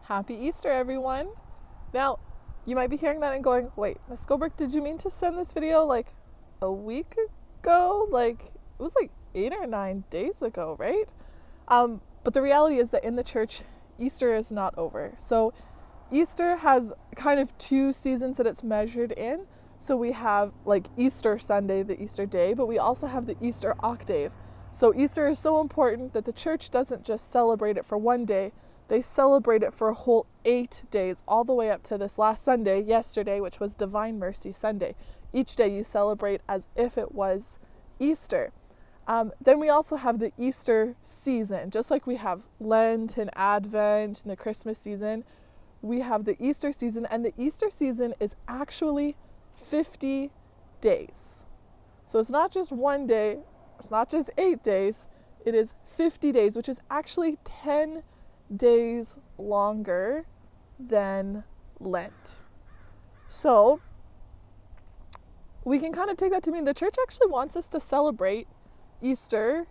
Happy Easter, everyone. Now, you might be hearing that and going, wait, Ms. Goldberg, did you mean to send this video like a week ago? Like, it was like 8 or 9 days ago, right? But the reality is that in the church, Easter is not over. So Easter has kind of two seasons that it's measured in. So we have like Easter Sunday, the Easter day, but we also have the Easter octave. So Easter is so important that the church doesn't just celebrate it for one day, they celebrate it for a whole 8 days, all the way up to this last Sunday, yesterday, which was Divine Mercy Sunday. Each day you celebrate as if it was Easter. Then we also have the Easter season, just like we have Lent and Advent and the Christmas season. We have the Easter season, and the Easter season is actually 50 days. So it's not just one day, it's not just 8 days, it is 50 days, which is actually 10 days longer than Lent. So we can kind of take that to mean the church actually wants us to celebrate Easter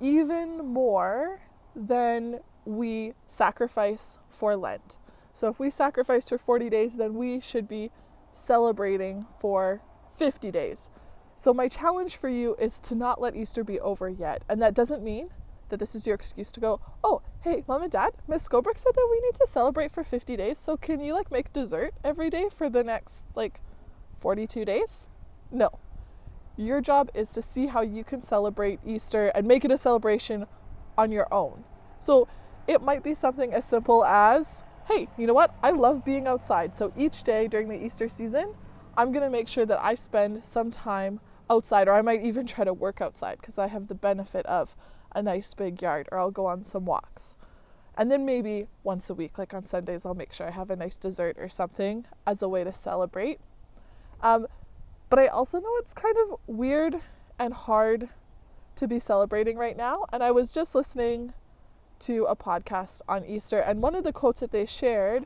even more than we sacrifice for Lent. So if we sacrifice for 40 days, then we should be celebrating for 50 days. So my challenge for you is to not let Easter be over yet. And that doesn't mean that this is your excuse to go, oh, hey, Mom and Dad, Miss Goldberg said that we need to celebrate for 50 days. So can you make dessert every day for the next 42 days? No. Your job is to see how you can celebrate Easter and make it a celebration on your own. So it might be something as simple as, hey, you know what? I love being outside. So each day during the Easter season, I'm going to make sure that I spend some time outside, or I might even try to work outside because I have the benefit of a nice big yard, or I'll go on some walks. And then maybe once a week, like on Sundays, I'll make sure I have a nice dessert or something as a way to celebrate. But I also know it's kind of weird and hard to be celebrating right now. And I was just listening to a podcast on Easter, and one of the quotes that they shared,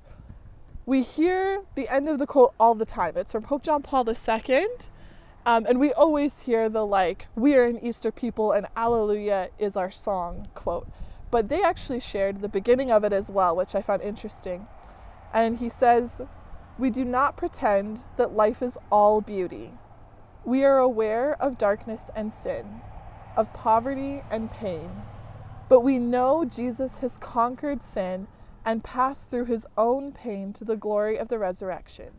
we hear the end of the quote all the time. It's from Pope John Paul II. And we always hear the we are an Easter people and Alleluia is our song quote. But they actually shared the beginning of it as well, which I found interesting. And he says, we do not pretend that life is all beauty. We are aware of darkness and sin, of poverty and pain. But we know Jesus has conquered sin and passed through his own pain to the glory of the resurrection.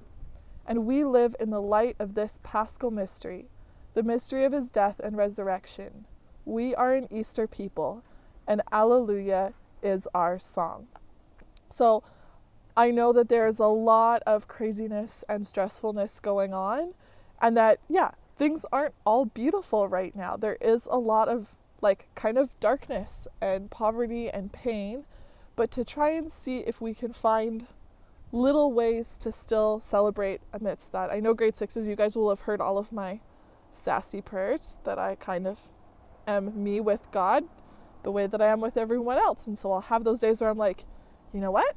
And we live in the light of this paschal mystery, the mystery of his death and resurrection. We are an Easter people, and Alleluia is our song. So I know that there's a lot of craziness and stressfulness going on, and that, things aren't all beautiful right now. There is a lot of kind of darkness and poverty and pain, but to try and see if we can find little ways to still celebrate amidst that. I know grade 6s, you guys will have heard all of my sassy prayers that I kind of am me with God the way that I am with everyone else. And so I'll have those days where I'm like, you know what?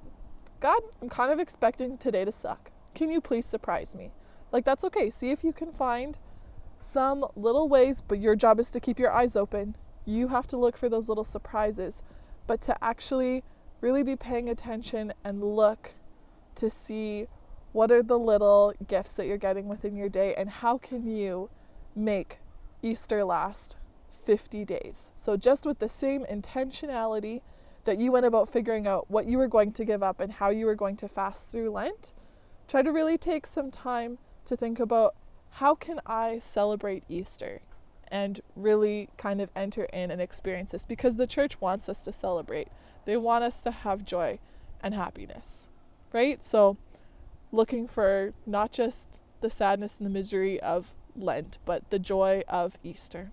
God, I'm kind of expecting today to suck. Can you please surprise me? That's okay. See if you can find some little ways, but your job is to keep your eyes open. You have to look for those little surprises, but to actually really be paying attention and look to see what are the little gifts that you're getting within your day, and how can you make Easter last 50 days. So just with the same intentionality that you went about figuring out what you were going to give up and how you were going to fast through Lent, try to really take some time to think about, how can I celebrate Easter, and really kind of enter in and experience this, because the church wants us to celebrate. They want us to have joy and happiness, right? So looking for not just the sadness and the misery of Lent, but the joy of Easter.